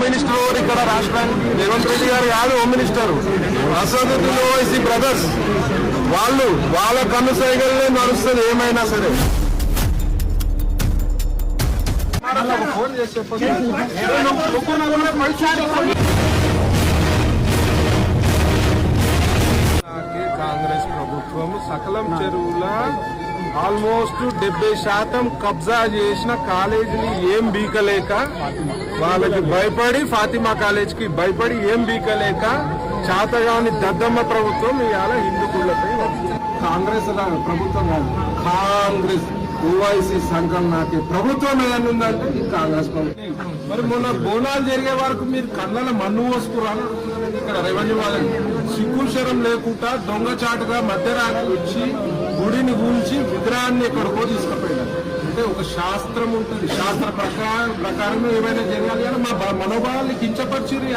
Minister ఎవరు ఇక్కడ రాష్ట్రానికి? రేవంత్ రెడ్డి గారు కాదు home minister. Asaduddin Owaisi brothers వాళ్ళ కన్ను సైకిల్లే నడుస్తుంది ఏమైనా సరే. ఫోన్ చేసే కాంగ్రెస్ ప్రభుత్వం సకలం చెరువుల ఆల్మోస్ట్ 70% కబ్జా చేసిన కాలేజీని ఏం బీకలేక, వాళ్ళకి భయపడి, ఫాతిమా కాలేజ్ కి భయపడి ఏం బీకలేక చాతగాని దద్దమ్మ ప్రభుత్వం ఇవాళ హిందువులపై కాంగ్రెస్ ప్రభుత్వం కాదు, కాంగ్రెస్ ఓవైసీ సంఘం నాకే ప్రభుత్వం ఏదైనా ఉందంటే ఈ కాంగ్రెస్ ప్రభుత్వం. మరి మొన్న బోనాలు జరిగే వరకు మీరు కళ్ళ మన్ను పోసుకురాను ఇక్కడ రెవెన్యూ వాళ్ళని సిగ్గుశరం లేకుండా దొంగచాటుగా మధ్యరాత్రి వచ్చి గుడిని కూల్చి విగ్రహాన్ని ఎక్కడికో తీసుకుపోయినారు. అంటే ఒక శాస్త్రం ఉంటుంది, శాస్త్ర ప్రకారం ఏమైనా జరగాలి కానీ మా మనోభావాన్ని కించపరిచిరు.